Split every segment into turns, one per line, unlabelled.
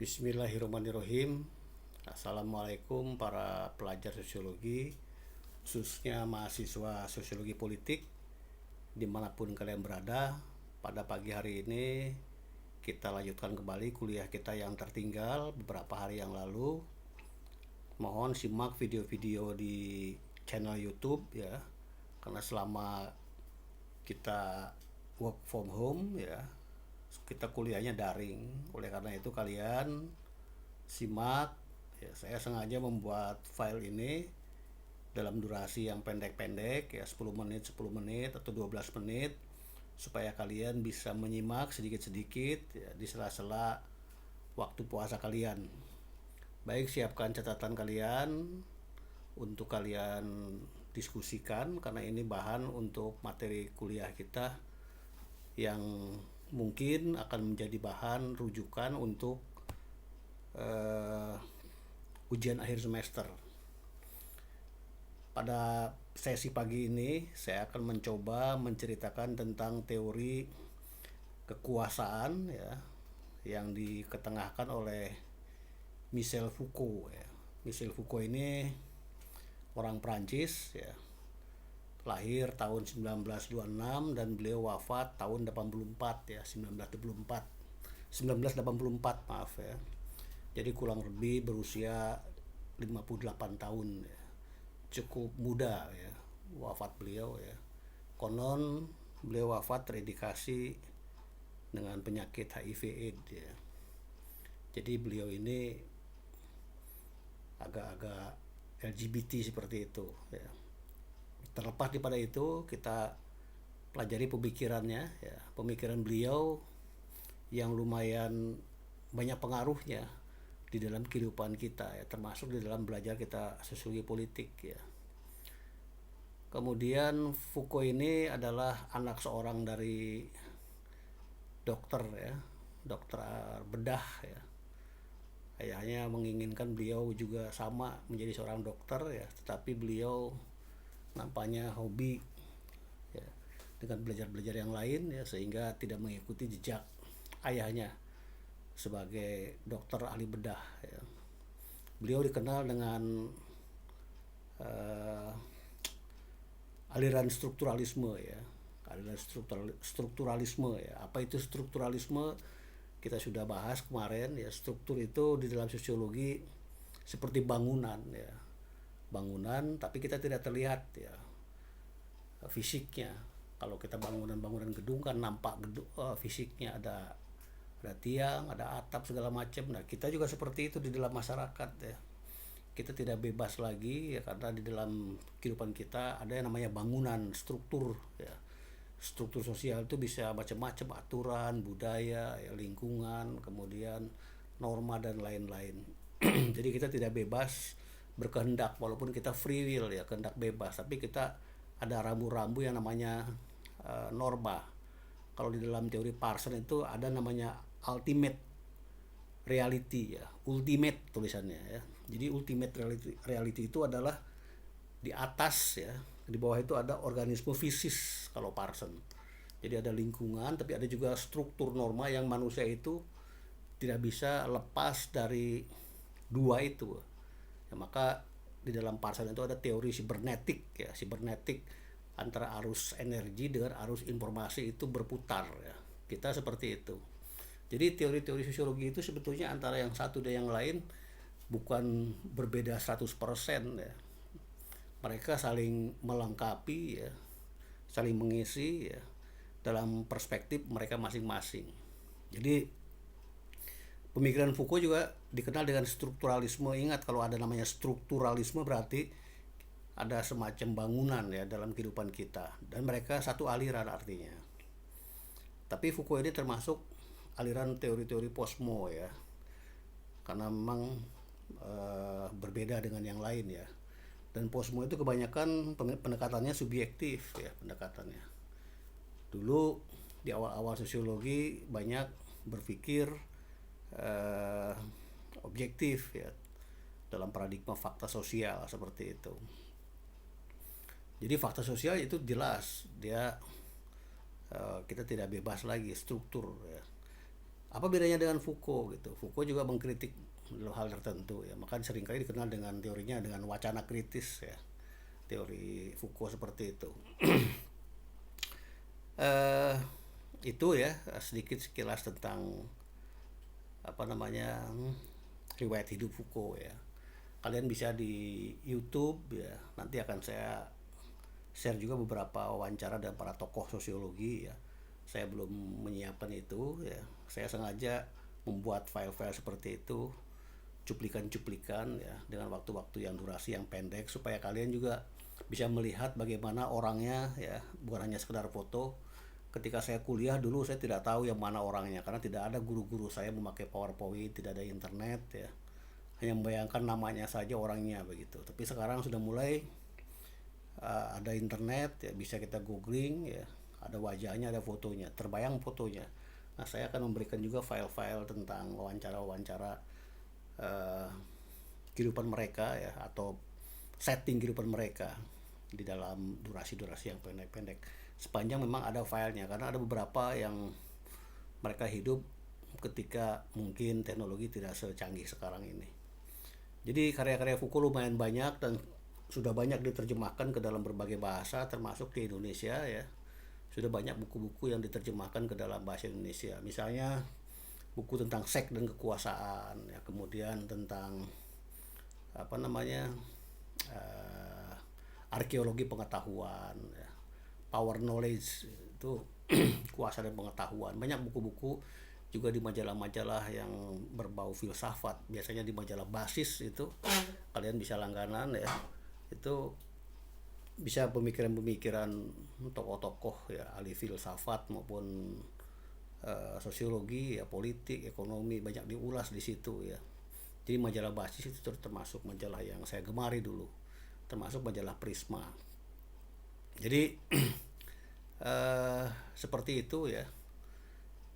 Bismillahirrahmanirrahim. Assalamualaikum para pelajar sosiologi, khususnya mahasiswa sosiologi politik dimanapun kalian berada. Pada pagi hari ini kita lanjutkan kembali kuliah kita yang tertinggal beberapa hari yang lalu. Mohon simak video-video di channel YouTube ya, karena selama kita work from home ya, kita kuliahnya daring. Oleh karena itu kalian simak ya. Saya sengaja membuat file ini dalam durasi yang pendek-pendek ya, 10 menit, 10 menit atau 12 menit, supaya kalian bisa menyimak sedikit-sedikit ya, di sela-sela waktu puasa kalian. Baik, siapkan catatan kalian untuk kalian diskusikan, karena ini bahan untuk materi kuliah kita yang mungkin akan menjadi bahan rujukan untuk ujian akhir semester. Pada sesi pagi ini saya akan mencoba menceritakan tentang teori kekuasaan ya, yang diketengahkan oleh Michel Foucault ya. Michel Foucault ini orang Prancis ya, lahir tahun 1926 dan beliau wafat tahun 84 ya, 1984 maaf ya. Jadi kurang lebih berusia 58 tahun ya. Cukup muda ya wafat beliau ya. Konon beliau wafat terindikasi dengan penyakit HIV/AIDS ya. Jadi beliau ini agak-agak LGBT seperti itu ya. Terlepas daripada itu, kita pelajari pemikirannya ya, pemikiran beliau yang lumayan banyak pengaruhnya di dalam kehidupan kita ya, termasuk di dalam belajar kita sosiologi politik ya. Kemudian Foucault ini adalah anak seorang dari dokter ya, dokter bedah ya. Ayahnya menginginkan beliau juga sama menjadi seorang dokter ya, tetapi beliau nampaknya hobi ya dengan belajar-belajar yang lain ya, sehingga tidak mengikuti jejak ayahnya sebagai dokter ahli bedah ya. Beliau dikenal dengan aliran strukturalisme ya, aliran strukturalisme ya. Apa itu strukturalisme? Kita sudah bahas kemarin ya. Struktur itu di dalam sosiologi seperti bangunan ya, bangunan tapi kita tidak terlihat ya fisiknya. Kalau kita bangunan gedung kan nampak fisiknya, ada tiang, ada atap segala macam. Nah, kita juga seperti itu di dalam masyarakat ya. Kita tidak bebas lagi ya, karena di dalam kehidupan kita ada yang namanya bangunan, struktur ya. Struktur sosial itu bisa macam-macam, aturan, budaya, ya, lingkungan, kemudian norma dan lain-lain. Jadi kita tidak bebas berkehendak, walaupun kita free will ya, kehendak bebas, tapi kita ada rambu-rambu yang namanya norma. Kalau di dalam teori Parson itu ada namanya ultimate reality ya, ultimate tulisannya ya. Jadi ultimate reality itu adalah di atas ya, di bawah itu ada organisme fisis kalau Parson. Jadi ada lingkungan, tapi ada juga struktur norma yang manusia itu tidak bisa lepas dari dua itu ya. Maka di dalam Parson itu ada teori sibernetik ya, sibernetik, antara arus energi dengan arus informasi itu berputar ya. Kita seperti itu. Jadi teori-teori sosiologi itu sebetulnya antara yang satu dan yang lain bukan berbeda 100% ya. Mereka saling melengkapi ya, saling mengisi ya, dalam perspektif mereka masing-masing. Jadi pemikiran Foucault juga dikenal dengan strukturalisme. Ingat, kalau ada namanya strukturalisme berarti ada semacam bangunan ya dalam kehidupan kita, dan mereka satu aliran artinya. Tapi Foucault ini termasuk aliran teori-teori posmo ya, karena memang berbeda dengan yang lain ya. Dan posmo itu kebanyakan pendekatannya subjektif ya, pendekatannya. Dulu di awal-awal sosiologi banyak berpikir objektif ya, dalam paradigma fakta sosial seperti itu. Jadi fakta sosial itu jelas dia kita tidak bebas lagi struktur ya. Apa bedanya dengan Foucault gitu? Foucault juga mengkritik dalam hal tertentu ya, maka seringkali dikenal dengan teorinya dengan wacana kritis ya. Teori Foucault seperti itu. eh itu ya sedikit sekilas tentang apa namanya riwayat hidup Foucault ya. Kalian bisa di YouTube ya. Nanti akan saya share juga beberapa wawancara dengan para tokoh sosiologi ya. Saya belum menyiapkan itu ya. Saya sengaja membuat file-file seperti itu, cuplikan-cuplikan ya, dengan waktu-waktu yang durasi yang pendek supaya kalian juga bisa melihat bagaimana orangnya ya, bukan hanya sekedar foto. Ketika saya kuliah dulu saya tidak tahu yang mana orangnya karena tidak ada guru-guru saya memakai PowerPoint, tidak ada internet ya. Hanya membayangkan namanya saja orangnya begitu. Tapi sekarang sudah mulai ada internet ya, bisa kita googling ya, ada wajahnya, ada fotonya, terbayang fotonya. Nah, saya akan memberikan juga file-file tentang wawancara-wawancara uh, kehidupan mereka ya, atau setting kehidupan mereka di dalam durasi-durasi yang pendek-pendek. Sepanjang memang ada filenya, karena ada beberapa yang mereka hidup ketika mungkin teknologi tidak secanggih sekarang ini. Jadi karya-karya Foucault lumayan banyak dan sudah banyak diterjemahkan ke dalam berbagai bahasa termasuk di Indonesia ya. Sudah banyak buku-buku yang diterjemahkan ke dalam bahasa Indonesia. Misalnya buku tentang seks dan kekuasaan ya, kemudian tentang apa namanya uh, arkeologi pengetahuan ya, power knowledge itu kuasa dan pengetahuan. Banyak buku-buku juga di majalah-majalah yang berbau filsafat, biasanya di majalah Basis itu kalian bisa langganan ya. Itu bisa pemikiran-pemikiran tokoh-tokoh ya, ahli filsafat maupun sosiologi ya, politik, ekonomi, banyak diulas di situ ya. Jadi majalah Basis itu termasuk majalah yang saya gemari dulu, termasuk majalah Prisma. Jadi seperti itu ya.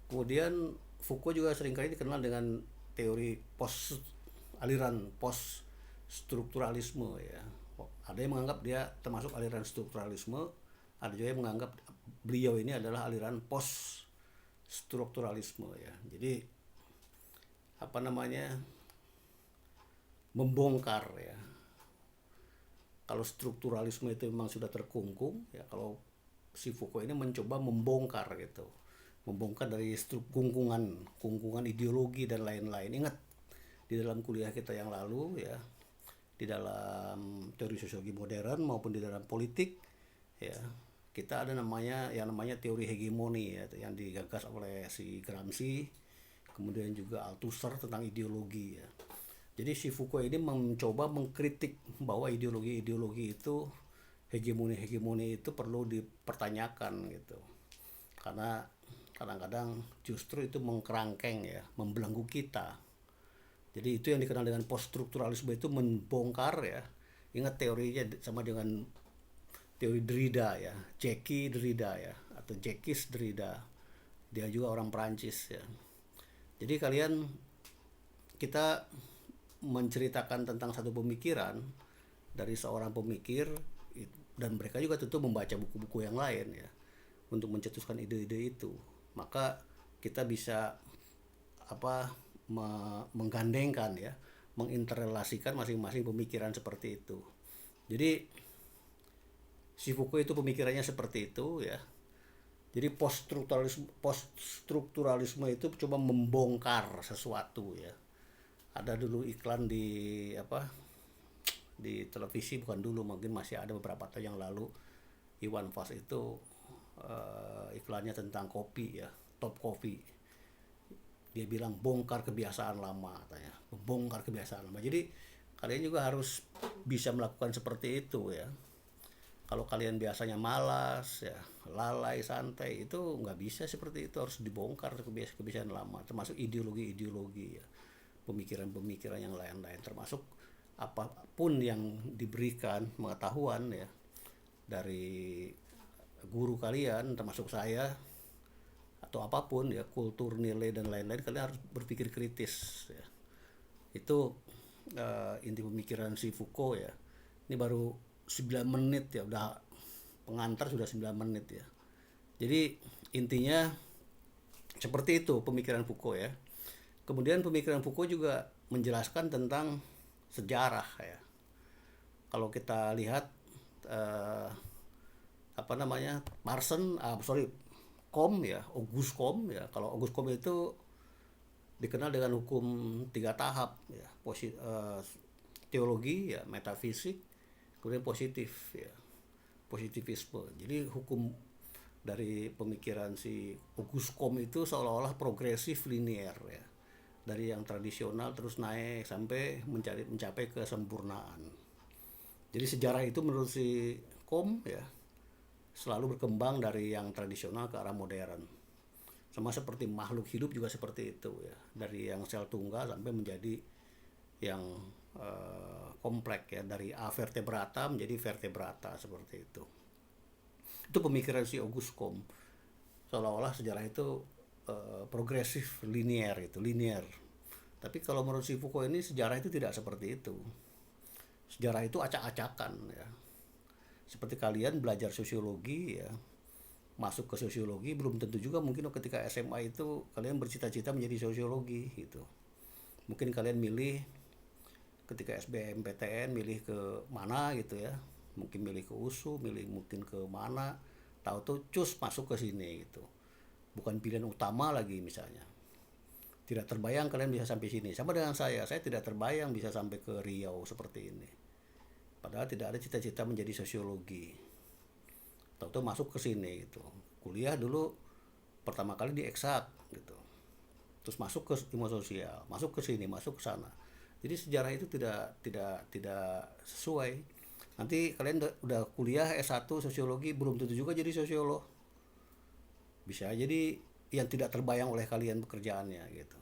Kemudian Foucault juga seringkali dikenal dengan teori aliran post strukturalisme ya. Ada yang menganggap dia termasuk aliran strukturalisme, ada juga yang menganggap beliau ini adalah aliran post strukturalisme ya. Jadi apa namanya, membongkar ya. Kalau strukturalisme itu memang sudah terkungkung ya, kalau si Foucault ini mencoba membongkar gitu, membongkar dari kungkungan ideologi dan lain-lain. Ingat di dalam kuliah kita yang lalu ya, di dalam teori sosiologi modern maupun di dalam politik ya, kita ada namanya teori hegemoni ya, yang digagas oleh si Gramsci, kemudian juga Althusser tentang ideologi ya. Jadi si Foucault ini mencoba mengkritik bahwa ideologi-ideologi itu, hegemoni itu perlu dipertanyakan gitu, karena kadang-kadang justru itu mengkerangkeng ya, membelenggu kita. Jadi itu yang dikenal dengan post strukturalisme, itu membongkar ya. Ingat teorinya sama dengan teori Derrida ya, Jacques Derrida ya, atau Jacques Derrida. Dia juga orang Perancis ya. Jadi kita menceritakan tentang satu pemikiran dari seorang pemikir, dan mereka juga tentu membaca buku-buku yang lain ya untuk mencetuskan ide-ide itu. Maka kita bisa menggandengkan ya, menginterrelasikan masing-masing pemikiran seperti itu. Jadi si Foucault itu pemikirannya seperti itu ya. Jadi post strukturalisme itu coba membongkar sesuatu ya. Ada dulu iklan di televisi, bukan dulu, mungkin masih ada beberapa tahun yang lalu, Iwan Fals itu iklannya tentang kopi ya, Top Coffee. Dia bilang bongkar kebiasaan lama katanya, bongkar kebiasaan lama. Jadi kalian juga harus bisa melakukan seperti itu ya. Kalau kalian biasanya malas ya, lalai, santai, itu nggak bisa seperti itu, harus dibongkar kebiasaan lama, termasuk ideologi-ideologi ya, pemikiran-pemikiran yang lain-lain, termasuk apapun yang diberikan pengetahuan ya dari guru kalian, termasuk saya, atau apapun ya, kultur, nilai dan lain-lain, kalian harus berpikir kritis ya. Itu inti pemikiran si Foucault ya. Ini baru 9 menit ya, udah pengantar sudah 9 menit ya. Jadi intinya Seperti itu pemikiran Foucault ya. Kemudian pemikiran Foucault juga menjelaskan tentang sejarah ya. Kalau kita lihat eh, apa namanya, Comte ya, Auguste Comte ya. Kalau Auguste Comte itu dikenal dengan hukum 3 tahap ya, teologi ya, metafisik, kemudian positif ya, positivisme. Jadi hukum dari pemikiran si Auguste Comte itu seolah-olah progresif linear ya, dari yang tradisional terus naik sampai mencapai kesempurnaan. Jadi sejarah itu menurut si Comte ya selalu berkembang dari yang tradisional ke arah modern. Sama seperti makhluk hidup juga seperti itu ya, dari yang sel tunggal sampai menjadi yang kompleks ya, dari avertebrata menjadi vertebrata seperti itu. Itu pemikiran si Auguste Comte. Seolah-olah sejarah itu progresif linear itu, linear. Tapi kalau menurut si Foucault ini sejarah itu tidak seperti itu. Sejarah itu acak-acakan ya. Seperti kalian belajar sosiologi ya, masuk ke sosiologi belum tentu juga mungkin ketika SMA itu kalian bercita-cita menjadi sosiologi gitu. Mungkin kalian milih ketika SBMPTN milih ke mana gitu ya, mungkin milih ke USU, milih mungkin ke mana, tahu tuh cus masuk ke sini gitu, bukan pilihan utama lagi misalnya. Tidak terbayang kalian bisa sampai sini. Sama dengan saya tidak terbayang bisa sampai ke Riau seperti ini, padahal tidak ada cita-cita menjadi sosiologi. Tahu-tahu masuk ke sini gitu, kuliah dulu pertama kali di eksak gitu, terus masuk ke ilmu sosial, masuk ke sini, masuk ke sana. Jadi sejarah itu tidak sesuai. Nanti kalian udah kuliah S1 sosiologi belum tentu juga jadi sosiolog. Bisa jadi yang tidak terbayang oleh kalian pekerjaannya gitu.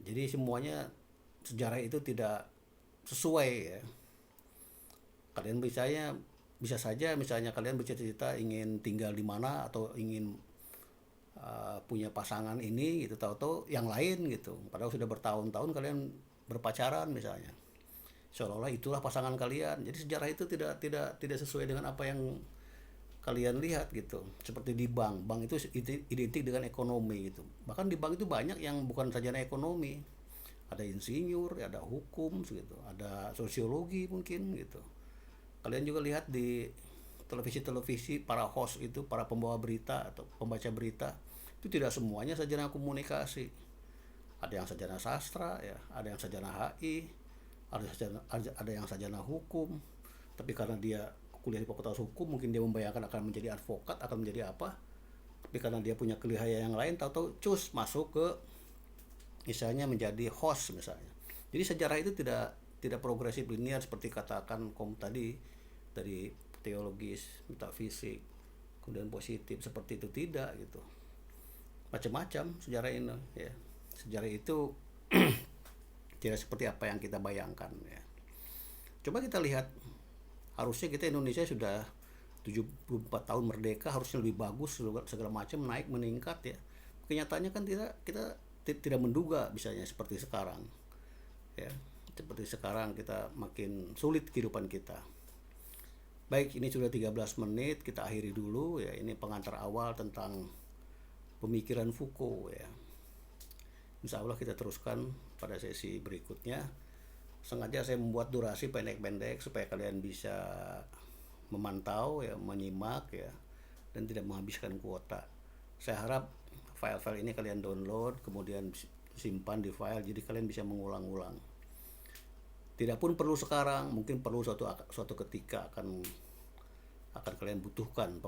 Jadi semuanya sejarah itu tidak sesuai ya. Kalian bisa saja misalnya kalian bercita-cita ingin tinggal di mana atau ingin punya pasangan ini gitu, tahu-tahu yang lain gitu. Padahal sudah bertahun-tahun kalian berpacaran misalnya. Seolah-olah itulah pasangan kalian. Jadi sejarah itu tidak sesuai dengan apa yang kalian lihat gitu. Seperti di bank itu identik dengan ekonomi gitu. Bahkan di bank itu banyak yang bukan sarjana ekonomi. Ada insinyur, ada hukum gitu, ada sosiologi mungkin gitu. Kalian juga lihat di televisi-televisi para host itu, para pembawa berita atau pembaca berita, itu tidak semuanya sarjana komunikasi. Ada yang sarjana sastra ya, ada yang sarjana HI, ada yang sarjana hukum. Tapi karena dia kuliah di Fakultas Hukum, mungkin dia membayangkan akan menjadi advokat, akan menjadi apa. Tapi karena dia punya kelihayan yang lain, tahu-tahu cus masuk ke misalnya menjadi host misalnya. Jadi sejarah itu tidak progresif linear seperti katakan tadi, dari teologis, metafisik, kemudian positif, seperti itu tidak gitu. Macam-macam sejarah ini ya. Sejarah itu tidak seperti apa yang kita bayangkan ya. Coba kita lihat, harusnya kita Indonesia sudah 74 tahun merdeka, harusnya lebih bagus segala macam, naik meningkat ya. Kenyataannya kan kita tidak menduga misalnya seperti sekarang ya. Seperti sekarang kita makin sulit kehidupan kita. Baik, ini sudah 13 menit, kita akhiri dulu ya. Ini pengantar awal tentang pemikiran Foucault ya. Insya Allah kita teruskan pada sesi berikutnya. Sengaja saya membuat durasi pendek-pendek supaya kalian bisa memantau ya, menyimak ya, dan tidak menghabiskan kuota. Saya harap file-file ini kalian download, kemudian simpan di file, jadi kalian bisa mengulang-ulang. Tidak pun perlu sekarang, mungkin perlu suatu ketika akan kalian butuhkan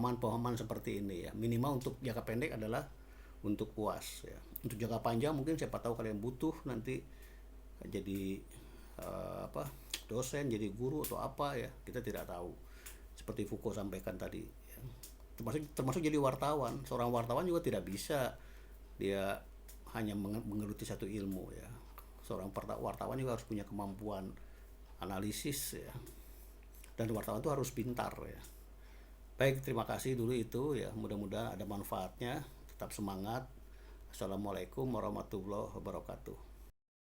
pemahaman seperti ini ya. Minimal untuk jangka pendek adalah untuk puas ya. Untuk jangka panjang mungkin siapa tahu kalian butuh nanti jadi dosen, jadi guru atau apa ya, kita tidak tahu. Seperti Foucault sampaikan tadi ya. Termasuk jadi wartawan. Seorang wartawan juga tidak bisa dia hanya menggeluti satu ilmu ya. Seorang wartawan juga harus punya kemampuan analisis ya. Dan wartawan itu harus pintar ya. Baik, terima kasih dulu itu ya. Mudah-mudahan ada manfaatnya. Tetap semangat. Assalamualaikum warahmatullahi wabarakatuh.